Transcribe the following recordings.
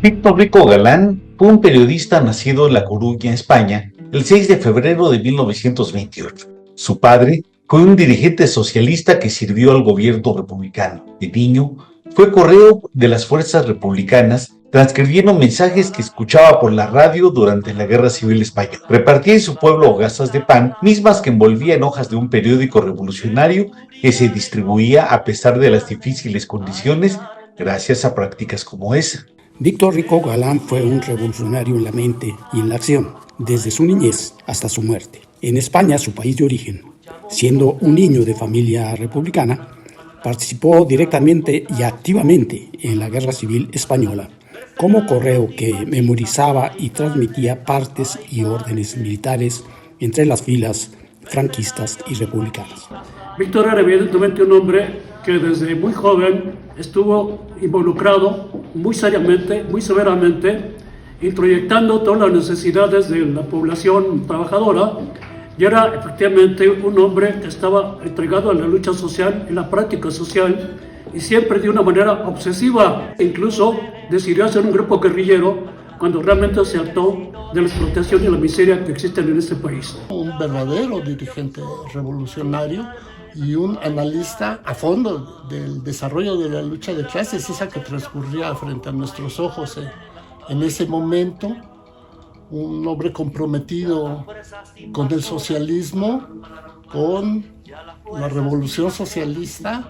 Víctor Rico Galán fue un periodista nacido en La Coruña, España, el 6 de febrero de 1928. Su padre fue un dirigente socialista que sirvió al gobierno republicano. De niño, fue correo de las fuerzas republicanas, transcribiendo mensajes que escuchaba por la radio durante la Guerra Civil Española. Repartía en su pueblo hogazas de pan, mismas que envolvía en hojas de un periódico revolucionario que se distribuía a pesar de las difíciles condiciones, gracias a prácticas como esa. Víctor Rico Galán fue un revolucionario en la mente y en la acción, desde su niñez hasta su muerte. En España, su país de origen, siendo un niño de familia republicana, participó directamente y activamente en la Guerra Civil Española, como correo que memorizaba y transmitía partes y órdenes militares entre las filas franquistas y republicanas. Víctor era evidentemente un hombre que desde muy joven estuvo involucrado muy seriamente, muy severamente, introyectando todas las necesidades de la población trabajadora, y era efectivamente un hombre que estaba entregado a la lucha social, en la práctica social, y siempre de una manera obsesiva. Incluso decidió hacer un grupo guerrillero cuando realmente se hartó de la explotación y la miseria que existen en este país. Un verdadero dirigente revolucionario y un analista a fondo del desarrollo de la lucha de clases, esa que transcurría frente a nuestros ojos en ese momento. Un hombre comprometido con el socialismo, con la revolución socialista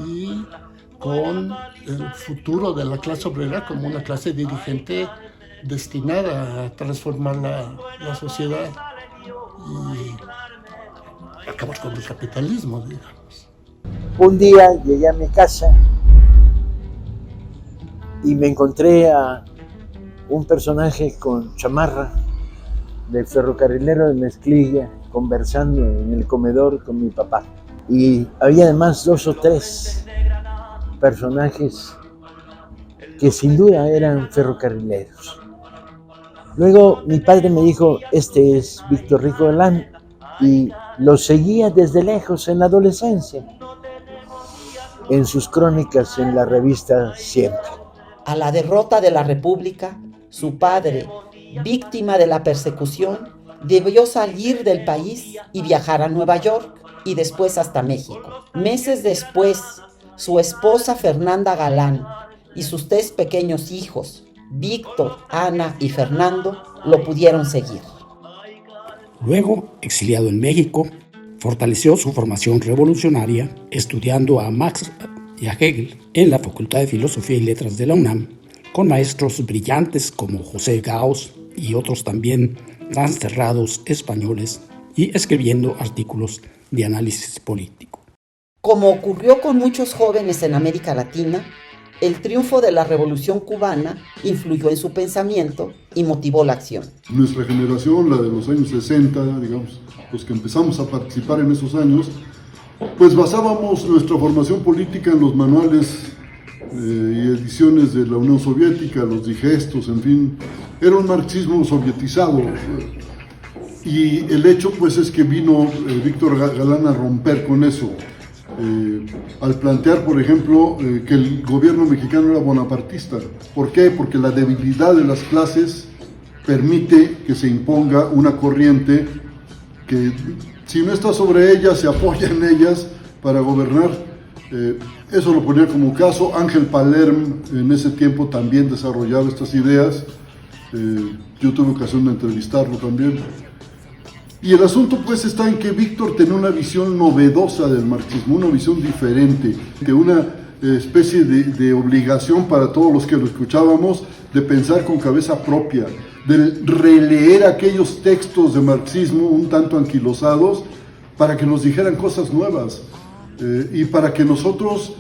y con el futuro de la clase obrera como una clase dirigente destinada a transformar la sociedad y acabar con el capitalismo, digamos. Un día llegué a mi casa y me encontré a un personaje con chamarra del ferrocarrilero de Mezclilla conversando en el comedor con mi papá. Y había además 2 o 3 personajes que sin duda eran ferrocarrileros. Luego mi padre me dijo, este es Víctor Rico Galán, y lo seguía desde lejos en la adolescencia, en sus crónicas en la revista Siempre. A la derrota de la República, su padre, víctima de la persecución, debió salir del país y viajar a Nueva York y después hasta México. Meses después, su esposa Fernanda Galán y sus 3 pequeños hijos, Víctor, Ana y Fernando, lo pudieron seguir. Luego, exiliado en México, fortaleció su formación revolucionaria estudiando a Marx y a Hegel en la Facultad de Filosofía y Letras de la UNAM, con maestros brillantes como José Gauss y otros también transterrados españoles, y escribiendo artículos de análisis político. Como ocurrió con muchos jóvenes en América Latina, el triunfo de la Revolución Cubana influyó en su pensamiento y motivó la acción. Nuestra generación, la de los años 60, digamos, los que empezamos a participar en esos años, pues basábamos nuestra formación política en los manuales y ediciones de la Unión Soviética, los digestos, en fin, era un marxismo sovietizado. Y el hecho pues es que vino Víctor Galán a romper con eso, al plantear, por ejemplo, que el gobierno mexicano era bonapartista. ¿Por qué? Porque la debilidad de las clases permite que se imponga una corriente que, si no está sobre ellas, se apoya en ellas para gobernar. Eso lo ponía como caso. Ángel Palerm en ese tiempo también desarrollaba estas ideas. Yo tuve ocasión de entrevistarlo también. Y el asunto pues está en que Víctor tenía una visión novedosa del marxismo, una visión diferente, de una especie de obligación para todos los que lo escuchábamos, de pensar con cabeza propia, de releer aquellos textos de marxismo un tanto anquilosados para que nos dijeran cosas nuevas y para que nosotros,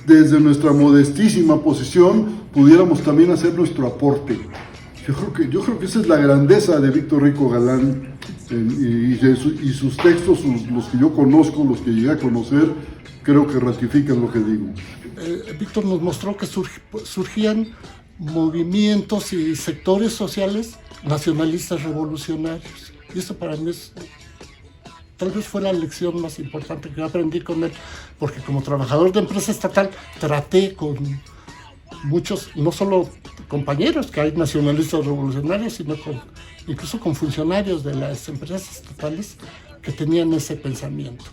desde nuestra modestísima posición, pudiéramos también hacer nuestro aporte. Yo creo que esa es la grandeza de Víctor Rico Galán y sus textos, los que yo conozco, los que llegué a conocer, creo que ratifican lo que digo. Víctor nos mostró que surgían movimientos y sectores sociales nacionalistas revolucionarios. Y esto para mí tal vez fue la lección más importante que aprendí con él, porque como trabajador de empresa estatal traté con muchos, no solo compañeros que hay nacionalistas revolucionarios, sino incluso con funcionarios de las empresas estatales que tenían ese pensamiento.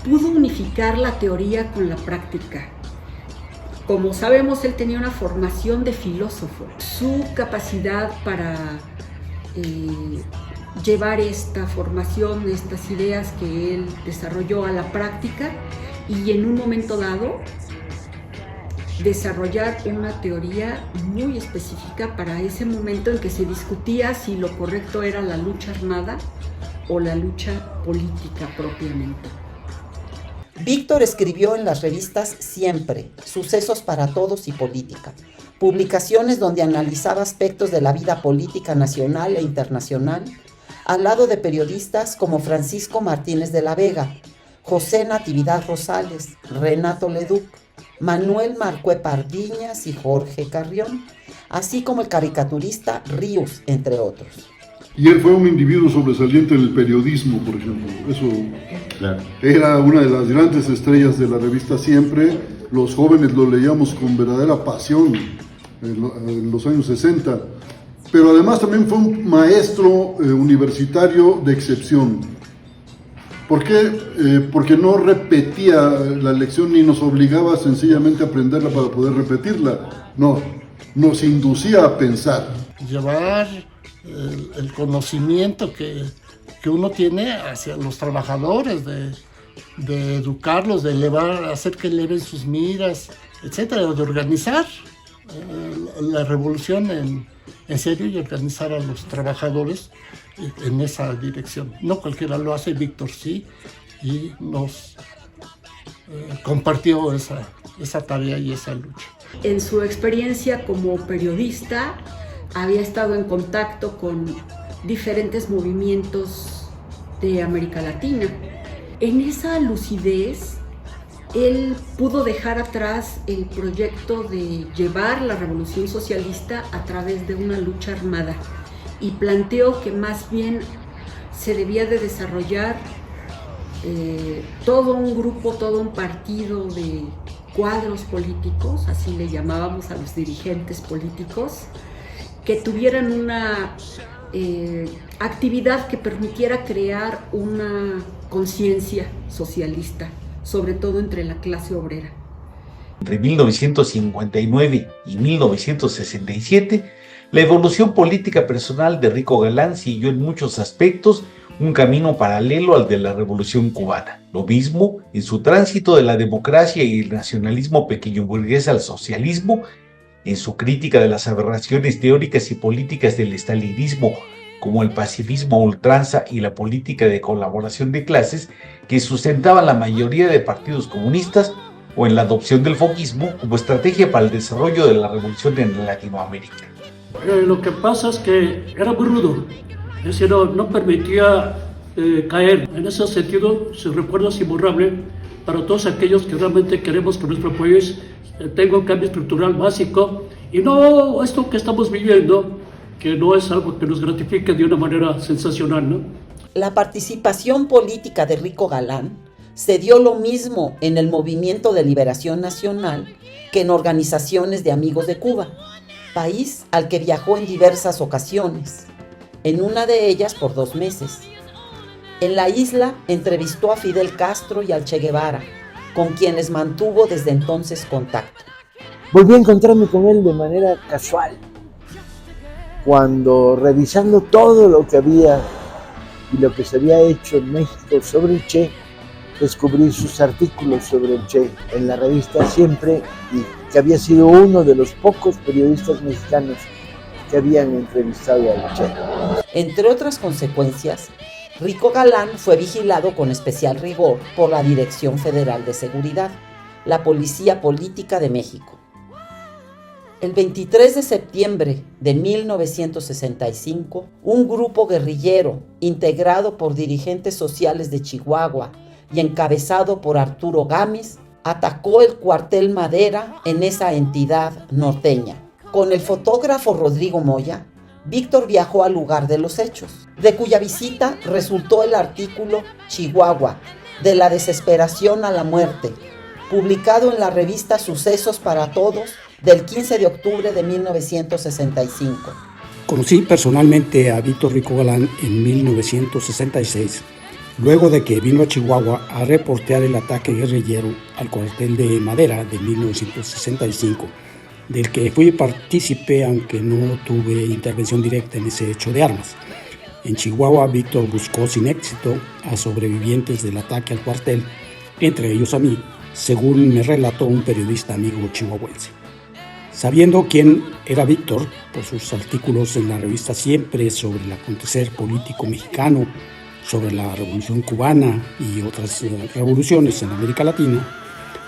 Pudo unificar la teoría con la práctica. Como sabemos, él tenía una formación de filósofo. Su capacidad para llevar esta formación, estas ideas que él desarrolló a la práctica y en un momento dado desarrollar una teoría muy específica para ese momento en que se discutía si lo correcto era la lucha armada o la lucha política propiamente. Víctor escribió en las revistas Siempre, Sucesos para Todos y Política, publicaciones donde analizaba aspectos de la vida política nacional e internacional, al lado de periodistas como Francisco Martínez de la Vega, José Natividad Rosales, Renato Leduc, Manuel Marcué Pardiñas y Jorge Carrión, así como el caricaturista Ríos, entre otros. Y él fue un individuo sobresaliente en el periodismo, por ejemplo. Eso claro. Era una de las grandes estrellas de la revista Siempre. Los jóvenes lo leíamos con verdadera pasión en los años 60. Pero además también fue un maestro universitario de excepción. ¿Por qué? Porque no repetía la lección ni nos obligaba sencillamente a aprenderla para poder repetirla. No, nos inducía a pensar. Llevar el conocimiento que uno tiene hacia los trabajadores, de educarlos, de hacer que eleven sus miras, etcétera, de organizar la revolución en serio y organizar a los trabajadores en esa dirección. No cualquiera lo hace, Víctor sí, y nos compartió esa tarea y esa lucha. En su experiencia como periodista, había estado en contacto con diferentes movimientos de América Latina. En esa lucidez, él pudo dejar atrás el proyecto de llevar la revolución socialista a través de una lucha armada y planteó que más bien se debía de desarrollar todo un grupo, todo un partido de cuadros políticos, así le llamábamos a los dirigentes políticos, que tuvieran una actividad que permitiera crear una conciencia socialista, sobre todo entre la clase obrera. Entre 1959 y 1967, la evolución política personal de Rico Galán siguió en muchos aspectos un camino paralelo al de la Revolución Cubana. Lo mismo en su tránsito de la democracia y el nacionalismo pequeño burgués al socialismo, en su crítica de las aberraciones teóricas y políticas del estalinismo, como el pacifismo a ultranza y la política de colaboración de clases que sustentaban la mayoría de partidos comunistas, o en la adopción del foquismo como estrategia para el desarrollo de la revolución en Latinoamérica. Lo que pasa es que era muy rudo, es decir, no permitía caer. En ese sentido, su recuerdo es imborrable para todos aquellos que realmente queremos que nuestro país tenga un cambio estructural básico y no esto que estamos viviendo, que no es algo que nos gratifique de una manera sensacional, ¿no? La participación política de Rico Galán se dio lo mismo en el Movimiento de Liberación Nacional que en organizaciones de Amigos de Cuba, país al que viajó en diversas ocasiones, en una de ellas por 2 meses. En la isla entrevistó a Fidel Castro y al Che Guevara, con quienes mantuvo desde entonces contacto. Volví a encontrarme con él de manera casual, cuando revisando todo lo que había y lo que se había hecho en México sobre el Che, descubrí sus artículos sobre el Che en la revista Siempre, y que había sido uno de los pocos periodistas mexicanos que habían entrevistado al Che. Entre otras consecuencias, Rico Galán fue vigilado con especial rigor por la Dirección Federal de Seguridad, la Policía Política de México. El 23 de septiembre de 1965, un grupo guerrillero integrado por dirigentes sociales de Chihuahua y encabezado por Arturo Gámez, atacó el cuartel Madera en esa entidad norteña. Con el fotógrafo Rodrigo Moya, Víctor viajó al lugar de los hechos, de cuya visita resultó el artículo Chihuahua, de la desesperación a la muerte, publicado en la revista Sucesos para Todos del 15 de octubre de 1965. Conocí personalmente a Víctor Rico Galán en 1966, luego de que vino a Chihuahua a reportear el ataque guerrillero al cuartel de Madera de 1965, del que fui partícipe aunque no tuve intervención directa en ese hecho de armas. En Chihuahua, Víctor buscó sin éxito a sobrevivientes del ataque al cuartel, entre ellos a mí, según me relató un periodista amigo chihuahuense. Sabiendo quién era Víctor por sus artículos en la revista Siempre sobre el acontecer político mexicano, sobre la Revolución Cubana y otras revoluciones en América Latina,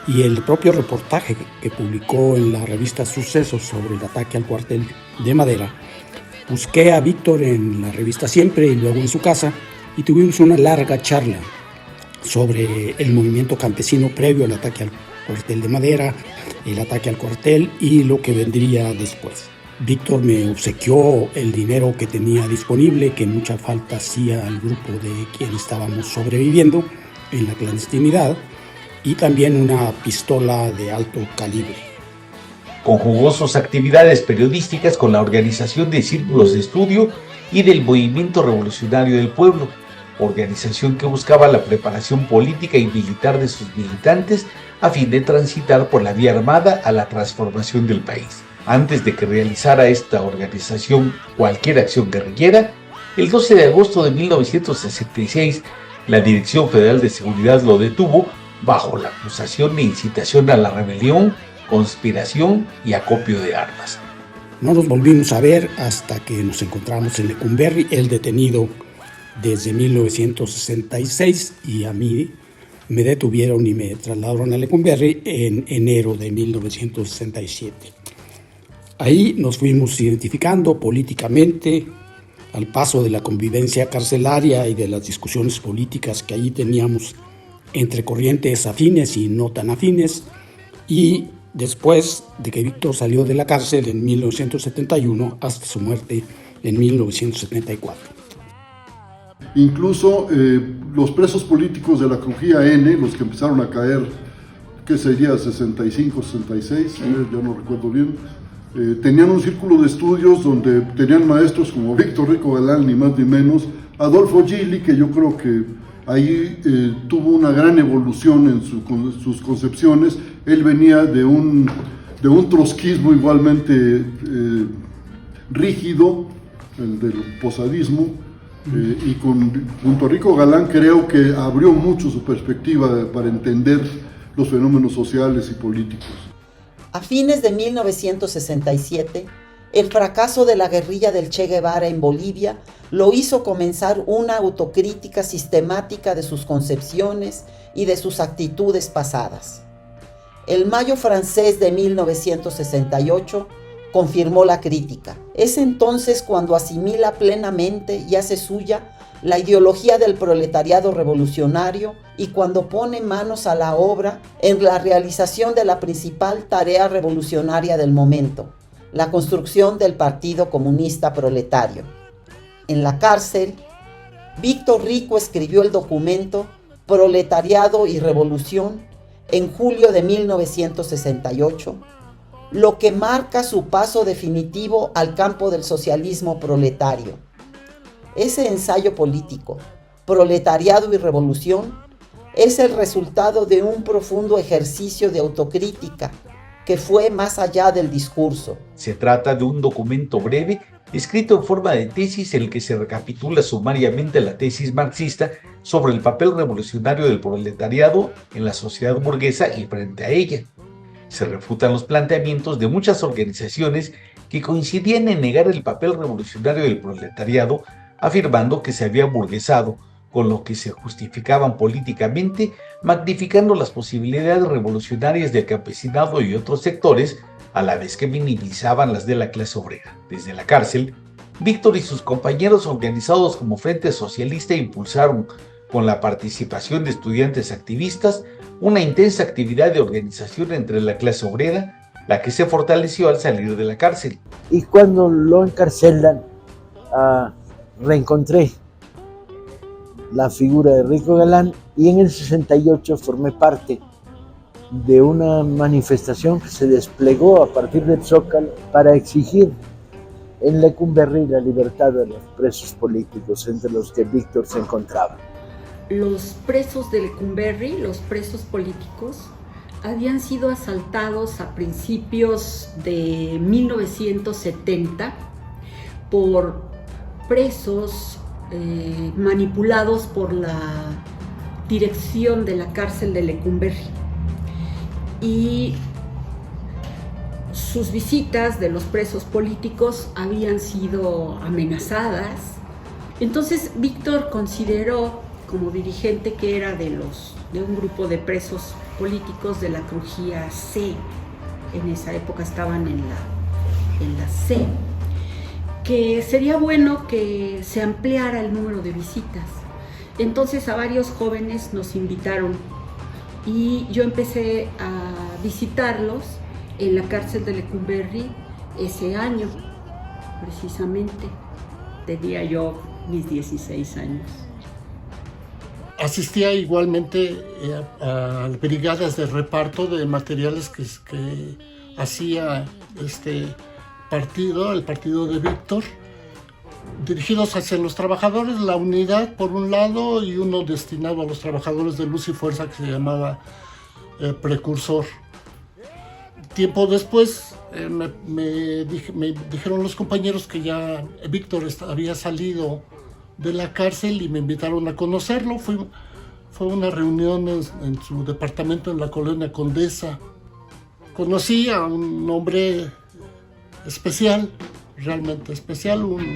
y el propio reportaje que publicó en la revista Sucesos sobre el ataque al cuartel de Madera, busqué a Víctor en la revista Siempre y luego en su casa y tuvimos una larga charla sobre el movimiento campesino previo al ataque al cuartel de Madera, el ataque al cuartel y lo que vendría después. Víctor me obsequió el dinero que tenía disponible, que mucha falta hacía al grupo de quien estábamos sobreviviendo en la clandestinidad, y también una pistola de alto calibre. Conjugó sus actividades periodísticas con la organización de círculos de estudio y del Movimiento Revolucionario del Pueblo, organización que buscaba la preparación política y militar de sus militantes a fin de transitar por la vía armada a la transformación del país. Antes de que realizara esta organización cualquier acción guerrillera, el 12 de agosto de 1966, la Dirección Federal de Seguridad lo detuvo bajo la acusación de incitación a la rebelión, conspiración y acopio de armas. No nos volvimos a ver hasta que nos encontramos en Lecumberri, él detenido desde 1966 y a mí me detuvieron y me trasladaron a Lecumberri en enero de 1967. Ahí nos fuimos identificando políticamente al paso de la convivencia carcelaria y de las discusiones políticas que allí teníamos entre corrientes afines y no tan afines, y después de que Víctor salió de la cárcel en 1971 hasta su muerte en 1974. Incluso los presos políticos de la crujía N, los que empezaron a caer, ¿qué sería? 65, 66, ya no recuerdo bien, tenían un círculo de estudios donde tenían maestros como Víctor Rico Galán, ni más ni menos, Adolfo Gili, que yo creo que ahí tuvo una gran evolución en sus concepciones. Él venía de un trotskismo igualmente rígido, el del posadismo, y junto a Rico Galán creo que abrió mucho su perspectiva para entender los fenómenos sociales y políticos. A fines de 1967, el fracaso de la guerrilla del Che Guevara en Bolivia lo hizo comenzar una autocrítica sistemática de sus concepciones y de sus actitudes pasadas. El Mayo francés de 1968 confirmó la crítica. Es entonces cuando asimila plenamente y hace suya la ideología del proletariado revolucionario y cuando pone manos a la obra en la realización de la principal tarea revolucionaria del momento, la construcción del Partido Comunista Proletario. En la cárcel, Víctor Rico escribió el documento Proletariado y Revolución en julio de 1968, lo que marca su paso definitivo al campo del socialismo proletario. Ese ensayo político, Proletariado y Revolución, es el resultado de un profundo ejercicio de autocrítica que fue más allá del discurso. Se trata de un documento breve, escrito en forma de tesis en el que se recapitula sumariamente la tesis marxista sobre el papel revolucionario del proletariado en la sociedad burguesa y frente a ella. Se refutan los planteamientos de muchas organizaciones que coincidían en negar el papel revolucionario del proletariado, afirmando que se había burguesado, con lo que se justificaban políticamente, magnificando las posibilidades revolucionarias del campesinado y otros sectores, a la vez que minimizaban las de la clase obrera. Desde la cárcel, Víctor y sus compañeros organizados como Frente Socialista impulsaron, con la participación de estudiantes activistas, una intensa actividad de organización entre la clase obrera, la que se fortaleció al salir de la cárcel. Y cuando lo encarcelan, reencontré la figura de Rico Galán y en el 68 formé parte de una manifestación que se desplegó a partir del Zócalo para exigir en Lecumberri la libertad de los presos políticos, entre los que Víctor se encontraba. Los presos de Lecumberri, los presos políticos, habían sido asaltados a principios de 1970 por presos manipulados por la dirección de la cárcel de Lecumberri. Y sus visitas de los presos políticos habían sido amenazadas. Entonces Víctor consideró, como dirigente que era de un grupo de presos políticos de la crujía C, en esa época estaban en la C, que sería bueno que se ampliara el número de visitas. Entonces a varios jóvenes nos invitaron y yo empecé a visitarlos en la cárcel de Lecumberri ese año, precisamente. Tenía yo mis 16 años. Asistía igualmente a brigadas de reparto de materiales que hacía el partido de Víctor, dirigidos hacia los trabajadores, la unidad por un lado y uno destinado a los trabajadores de Luz y Fuerza que se llamaba Precursor. Tiempo después me dijeron los compañeros que ya Víctor había salido de la cárcel y me invitaron a conocerlo. Fue una reunión en su departamento en la colonia Condesa. Conocí a un hombre especial, realmente especial, un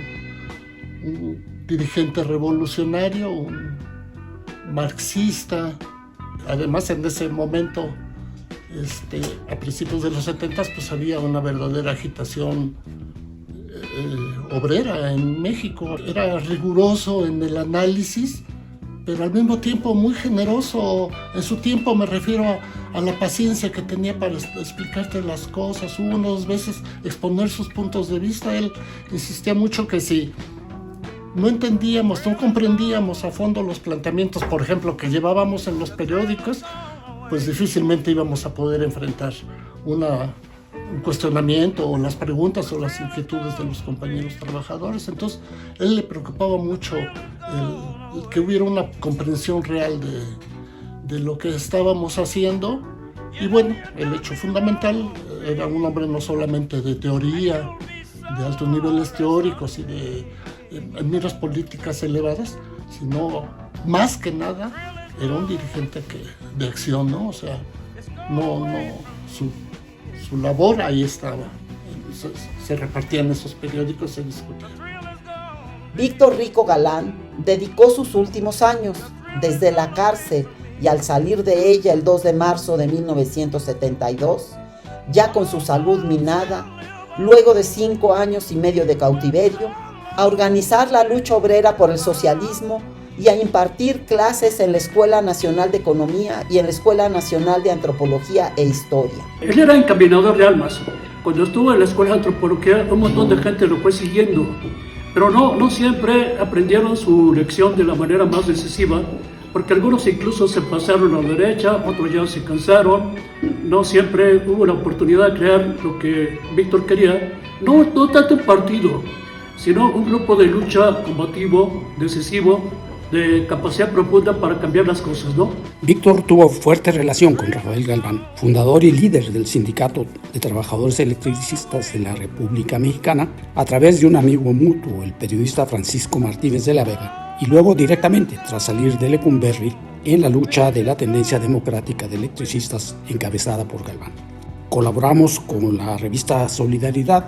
dirigente revolucionario, un marxista. Además, en ese momento, a principios de los 70, pues había una verdadera agitación obrera en México. Era riguroso en el análisis, pero al mismo tiempo muy generoso. En su tiempo me refiero a la paciencia que tenía para explicarte las cosas, una o dos veces exponer sus puntos de vista. Él insistía mucho que si no entendíamos, no comprendíamos a fondo los planteamientos, por ejemplo, que llevábamos en los periódicos, pues difícilmente íbamos a poder enfrentar un cuestionamiento o las preguntas o las inquietudes de los compañeros trabajadores. Entonces, él le preocupaba mucho el que hubiera una comprensión real de lo que estábamos haciendo. Y bueno, el hecho fundamental era un hombre no solamente de teoría, de altos niveles teóricos y de miras políticas elevadas, sino más que nada era un dirigente de acción, ¿no? O sea, su labor ahí estaba. Se repartían esos periódicos, se discutía. Víctor Rico Galán dedicó sus últimos años, desde la cárcel y al salir de ella el 2 de marzo de 1972, ya con su salud minada, luego de 5 años y medio de cautiverio, a organizar la lucha obrera por el socialismo y a impartir clases en la Escuela Nacional de Economía y en la Escuela Nacional de Antropología e Historia. Él era encaminador de almas. Cuando estuvo en la Escuela de Antropología, un montón de gente lo fue siguiendo, pero no siempre aprendieron su lección de la manera más decisiva, porque algunos incluso se pasaron a la derecha, otros ya se cansaron. No siempre hubo la oportunidad de crear lo que Víctor quería, no tanto un partido, sino un grupo de lucha combativo, decisivo, de capacidad profunda para cambiar las cosas, ¿no? Víctor tuvo fuerte relación con Rafael Galván, fundador y líder del Sindicato de Trabajadores Electricistas de la República Mexicana, a través de un amigo mutuo, el periodista Francisco Martínez de la Vega, y luego directamente, tras salir de Lecumberri, en la lucha de la tendencia democrática de electricistas encabezada por Galván. Colaboramos con la revista Solidaridad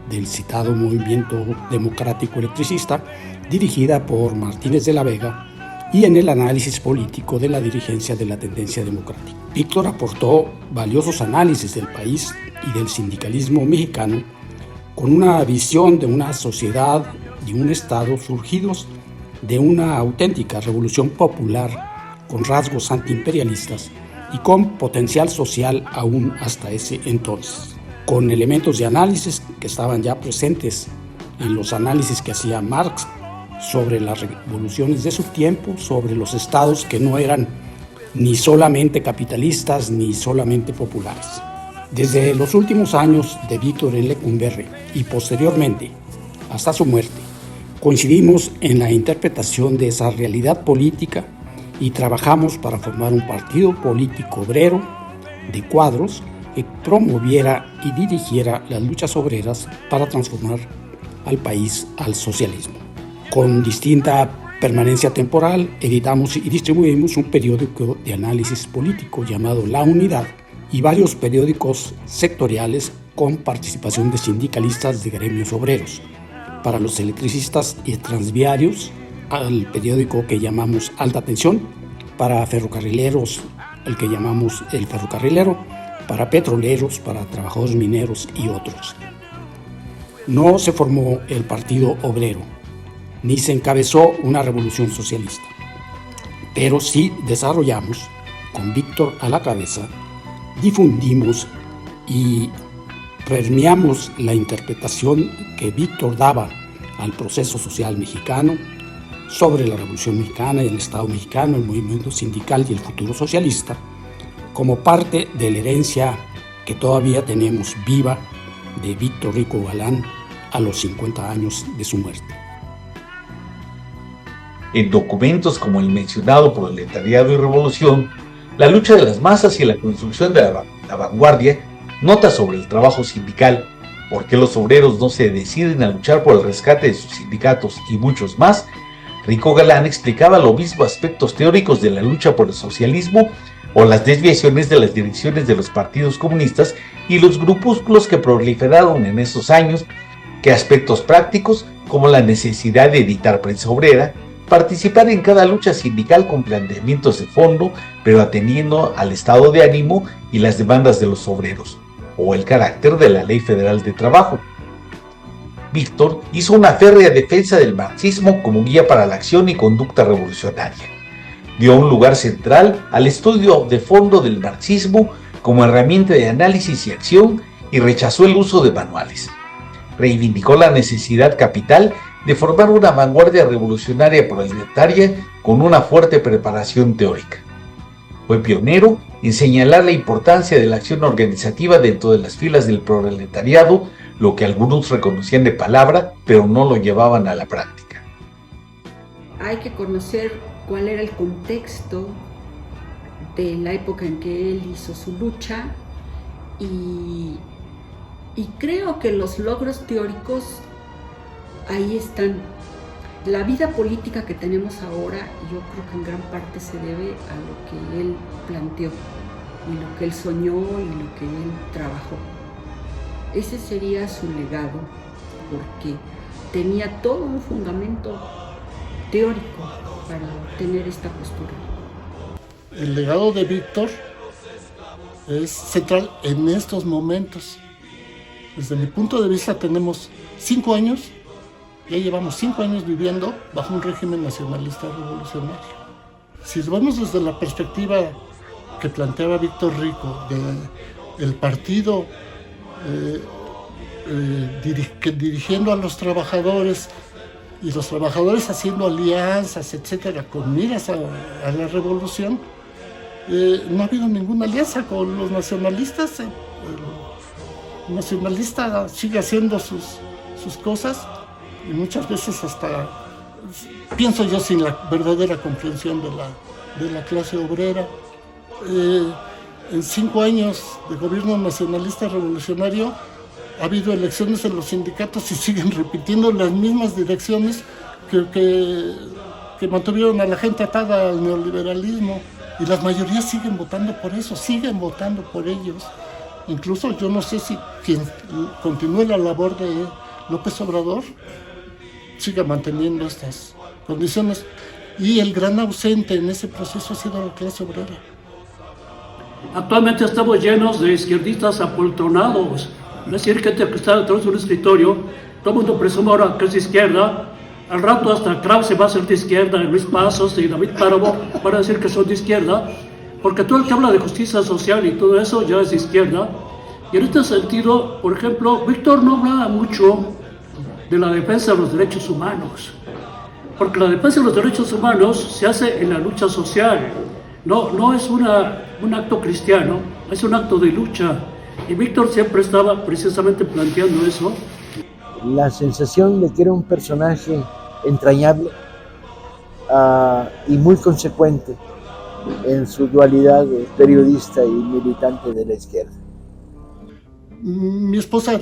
del citado Movimiento Democrático Electricista, dirigida por Martínez de la Vega, y en el análisis político de la dirigencia de la tendencia democrática. Víctor aportó valiosos análisis del país y del sindicalismo mexicano, con una visión de una sociedad y un Estado surgidos de una auténtica revolución popular con rasgos antiimperialistas y con potencial social aún hasta ese entonces, con elementos de análisis que estaban ya presentes en los análisis que hacía Marx sobre las revoluciones de su tiempo, sobre los estados que no eran ni solamente capitalistas ni solamente populares. Desde los últimos años de Víctor en Lecumberri y posteriormente hasta su muerte, coincidimos en la interpretación de esa realidad política y trabajamos para formar un partido político obrero de cuadros que promoviera y dirigiera las luchas obreras para transformar al país al socialismo. Con distinta permanencia temporal, editamos y distribuimos un periódico de análisis político llamado La Unidad y varios periódicos sectoriales con participación de sindicalistas de gremios obreros. Para los electricistas y transviarios, al periódico que llamamos Alta Tensión, para ferrocarrileros, el que llamamos El Ferrocarrilero, para petroleros, para trabajadores mineros y otros. No se formó el Partido Obrero, ni se encabezó una revolución socialista, pero sí desarrollamos, con Víctor a la cabeza, difundimos y permeamos la interpretación que Víctor daba al proceso social mexicano sobre la Revolución Mexicana y el Estado mexicano, el movimiento sindical y el futuro socialista, como parte de la herencia que todavía tenemos viva de Víctor Rico Galán a los 50 años de su muerte. En documentos como el mencionado Proletariado y Revolución, la lucha de las masas y la construcción de la vanguardia, nota sobre el trabajo sindical, por qué los obreros no se deciden a luchar por el rescate de sus sindicatos y muchos más, Rico Galán explicaba los mismos aspectos teóricos de la lucha por el socialismo o las desviaciones de las direcciones de los partidos comunistas y los grupúsculos que proliferaron en esos años, que aspectos prácticos como la necesidad de editar prensa obrera, participar en cada lucha sindical con planteamientos de fondo, pero atendiendo al estado de ánimo y las demandas de los obreros, o el carácter de la Ley Federal de Trabajo. Víctor hizo una férrea defensa del marxismo como guía para la acción y conducta revolucionaria. Dio un lugar central al estudio de fondo del marxismo como herramienta de análisis y acción y rechazó el uso de manuales. Reivindicó la necesidad capital de formar una vanguardia revolucionaria proletaria con una fuerte preparación teórica. Fue pionero en señalar la importancia de la acción organizativa dentro de las filas del proletariado, lo que algunos reconocían de palabra, pero no lo llevaban a la práctica. Hay que conocer cuál era el contexto de la época en que él hizo su lucha y creo que los logros teóricos ahí están. La vida política que tenemos ahora, yo creo que en gran parte se debe a lo que él planteó y lo que él soñó y lo que él trabajó. Ese sería su legado, porque tenía todo un fundamento teórico para tener esta postura. El legado de Víctor es central en estos momentos. Desde mi punto de vista tenemos 5 años, ya llevamos 5 años viviendo bajo un régimen nacionalista revolucionario. Si lo vemos desde la perspectiva que planteaba Víctor Rico, del partido dirigiendo a los trabajadores y los trabajadores haciendo alianzas, etcétera, con miras a la revolución, no ha habido ninguna alianza con los nacionalistas. El nacionalista sigue haciendo sus cosas y muchas veces hasta, pienso yo, sin la verdadera comprensión de la clase obrera. En 5 años de gobierno nacionalista revolucionario ha habido elecciones en los sindicatos y siguen repitiendo las mismas direcciones que mantuvieron a la gente atada al neoliberalismo, y las mayorías siguen votando por eso, siguen votando por ellos. Incluso yo no sé si quien continúe la labor de López Obrador siga manteniendo estas condiciones, y el gran ausente en ese proceso ha sido la clase obrera. Actualmente estamos llenos de izquierdistas apoltronados, es decir, gente que está detrás de un escritorio, todo el mundo presume ahora que es de izquierda, al rato hasta Krause va a ser de izquierda, Luis Pasos y David Páramo van a decir que son de izquierda, porque todo el que habla de justicia social y todo eso ya es de izquierda. Y en este sentido, por ejemplo, Víctor no hablaba mucho de la defensa de los derechos humanos, porque la defensa de los derechos humanos se hace en la lucha social. no es un acto cristiano, es un acto de lucha. Y Víctor siempre estaba precisamente planteando eso. La sensación de que era un personaje entrañable y muy consecuente en su dualidad de periodista y militante de la izquierda. Mi esposa,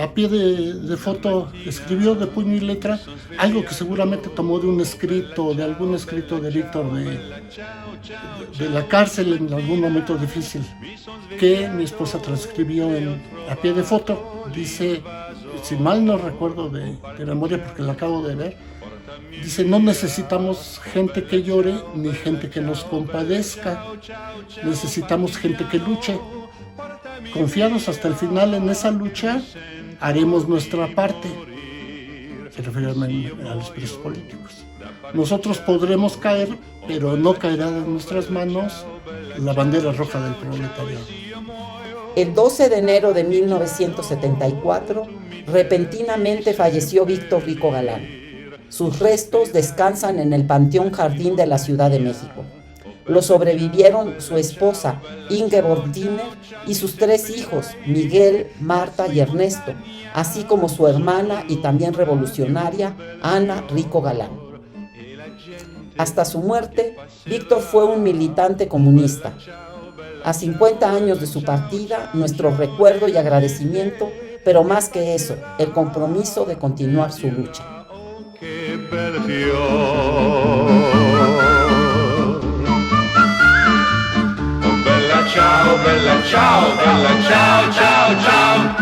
a pie de foto, escribió de puño y letra algo que seguramente tomó de algún escrito de Víctor de la cárcel en algún momento difícil, que mi esposa transcribió a pie de foto. Dice, si mal no recuerdo de memoria porque la acabo de ver, dice: no necesitamos gente que llore ni gente que nos compadezca, necesitamos gente que luche. Confiados hasta el final en esa lucha, haremos nuestra parte. Se refiere a los presos políticos. Nosotros podremos caer, pero no caerá de nuestras manos la bandera roja del proletariado. El 12 de enero de 1974, repentinamente falleció Víctor Rico Galán. Sus restos descansan en el Panteón Jardín de la Ciudad de México. Lo sobrevivieron su esposa, Ingeborg Diner, y sus 3 hijos, Miguel, Marta y Ernesto, así como su hermana y también revolucionaria, Ana Rico Galán. Hasta su muerte, Víctor fue un militante comunista. A 50 años de su partida, nuestro recuerdo y agradecimiento, pero más que eso, el compromiso de continuar su lucha. Bella ciao, ciao, ciao, ciao.